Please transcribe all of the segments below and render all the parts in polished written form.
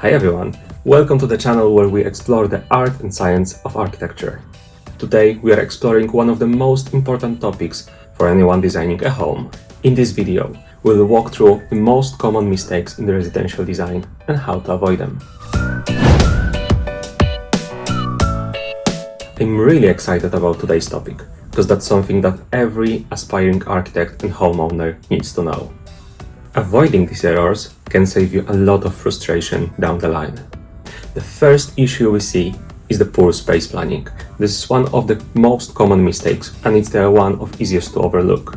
Hi everyone, welcome to the channel where we explore the art and science of architecture. Today we are exploring one of the most important topics for anyone designing a home. In this video, we'll walk through the most common mistakes in the residential design and how to avoid them. I'm really excited about today's topic because that's something that every aspiring architect and homeowner needs to know. Avoiding these errors can save you a lot of frustration down the line. The first issue we see is the poor space planning. This is one of the most common mistakes and it's the one of easiest to overlook.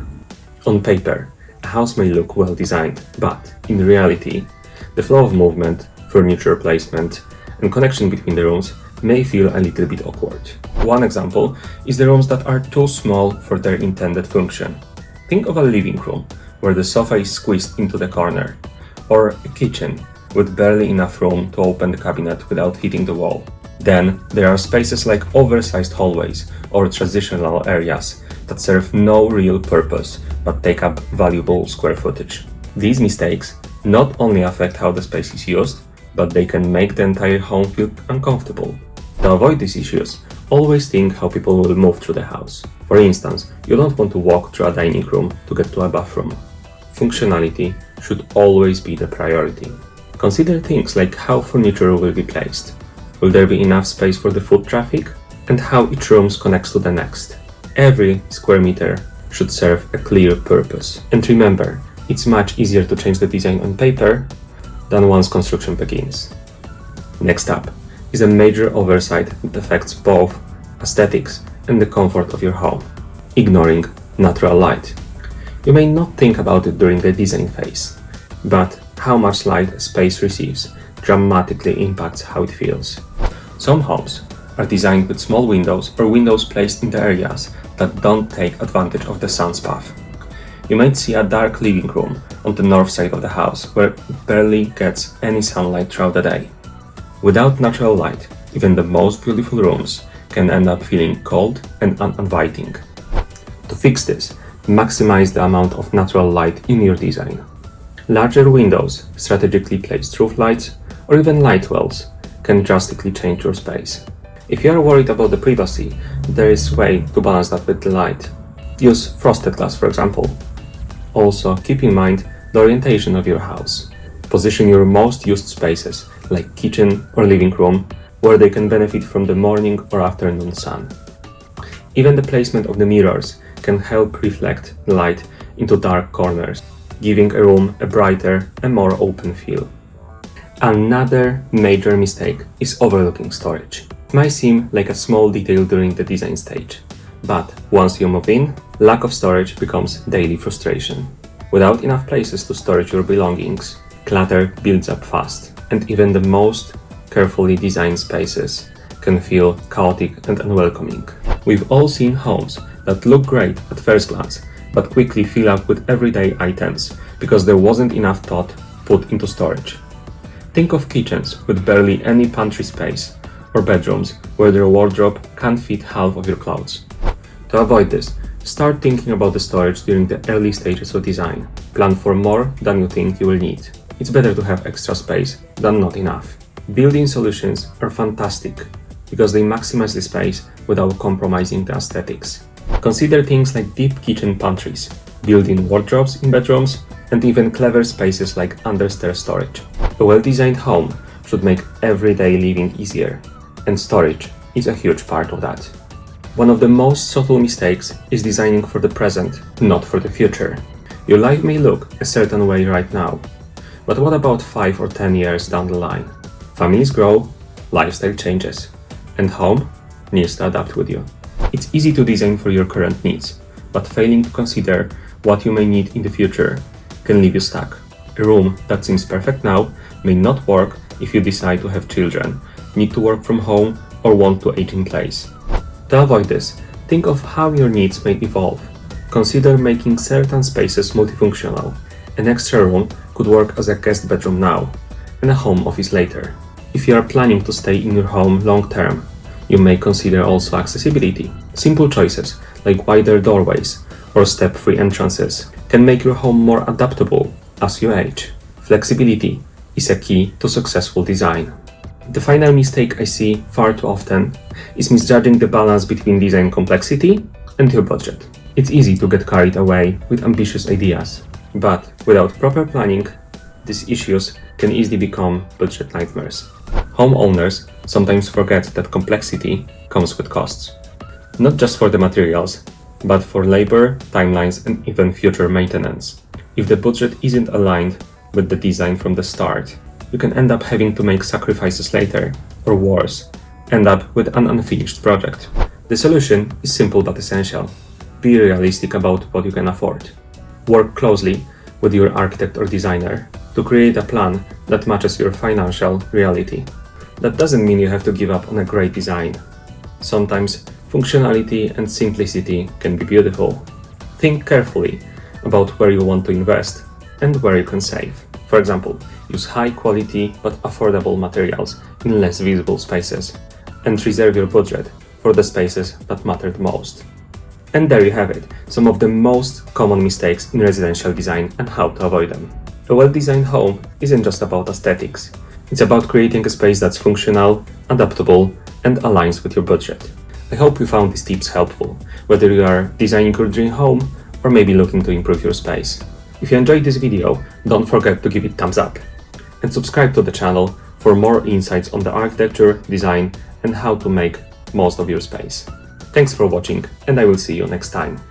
On paper, a house may look well designed, but in reality, the flow of movement, furniture placement, and connection between the rooms may feel a little bit awkward. One example is the rooms that are too small for their intended function. Think of a living room where the sofa is squeezed into the corner, or a kitchen with barely enough room to open the cabinet without hitting the wall. Then there are spaces like oversized hallways or transitional areas that serve no real purpose but take up valuable square footage. These mistakes not only affect how the space is used, but they can make the entire home feel uncomfortable. To avoid these issues, always think how people will move through the house. For instance, you don't want to walk through a dining room to get to a bathroom. Functionality should always be the priority. Consider things like how furniture will be placed. Will there be enough space for the foot traffic? And how each room connects to the next. Every square meter should serve a clear purpose. And remember, it's much easier to change the design on paper than once construction begins. Next up is a major oversight that affects both aesthetics and the comfort of your home: ignoring natural light. You may not think about it during the design phase, but how much light a space receives dramatically impacts how it feels. Some homes are designed with small windows or windows placed in the areas that don't take advantage of the sun's path. You might see a dark living room on the north side of the house where it barely gets any sunlight throughout the day. Without natural light, even the most beautiful rooms can end up feeling cold and uninviting. To fix this, maximize the amount of natural light in your design. Larger windows, strategically placed roof lights, or even light wells can drastically change your space. If you are worried about the privacy, there is a way to balance that with the light. Use frosted glass, for example. Also, keep in mind the orientation of your house. Position your most used spaces, like kitchen or living room, where they can benefit from the morning or afternoon sun. Even the placement of the mirrors can help reflect light into dark corners, giving a room a brighter and more open feel. Another major mistake is overlooking storage. It might seem like a small detail during the design stage, but once you move in, lack of storage becomes daily frustration. Without enough places to store your belongings, clutter builds up fast, and even the most carefully designed spaces can feel chaotic and unwelcoming. We've all seen homes that look great at first glance, but quickly fill up with everyday items because there wasn't enough thought put into storage. Think of kitchens with barely any pantry space, or bedrooms where their wardrobe can't fit half of your clothes. To avoid this, start thinking about the storage during the early stages of design. Plan for more than you think you will need. It's better to have extra space than not enough. Built-in solutions are fantastic because they maximize the space without compromising the aesthetics. Consider things like deep kitchen pantries, built-in wardrobes in bedrooms, and even clever spaces like under-stairs storage. A well-designed home should make everyday living easier, and storage is a huge part of that. One of the most subtle mistakes is designing for the present, not for the future. Your life may look a certain way right now, but what about 5 or 10 years down the line? Families grow, lifestyle changes, and home needs to adapt with you. It's easy to design for your current needs, but failing to consider what you may need in the future can leave you stuck. A room that seems perfect now may not work if you decide to have children, need to work from home, or want to age in place. To avoid this, think of how your needs may evolve. Consider making certain spaces multifunctional. An extra room could work as a guest bedroom now, and a home office later. If you are planning to stay in your home long term, you may consider also accessibility. Simple choices like wider doorways or step-free entrances can make your home more adaptable as you age. Flexibility is a key to successful design. The final mistake I see far too often is misjudging the balance between design complexity and your budget. It's easy to get carried away with ambitious ideas, but without proper planning, these issues can easily become budget nightmares. Homeowners sometimes forget that complexity comes with costs, not just for the materials, but for labor, timelines, and even future maintenance. If the budget isn't aligned with the design from the start, you can end up having to make sacrifices later, or worse, end up with an unfinished project. The solution is simple but essential. Be realistic about what you can afford. Work closely with your architect or designer to create a plan that matches your financial reality. That doesn't mean you have to give up on a great design. Sometimes functionality and simplicity can be beautiful. Think carefully about where you want to invest and where you can save. For example, use high quality but affordable materials in less visible spaces, and reserve your budget for the spaces that matter the most. And there you have it, some of the most common mistakes in residential design and how to avoid them. A well-designed home isn't just about aesthetics. It's about creating a space that's functional, adaptable, and aligns with your budget. I hope you found these tips helpful, whether you are designing your dream home or maybe looking to improve your space. If you enjoyed this video, don't forget to give it thumbs up and subscribe to the channel for more insights on the architecture, design, and how to make most of your space. Thanks for watching, and I will see you next time.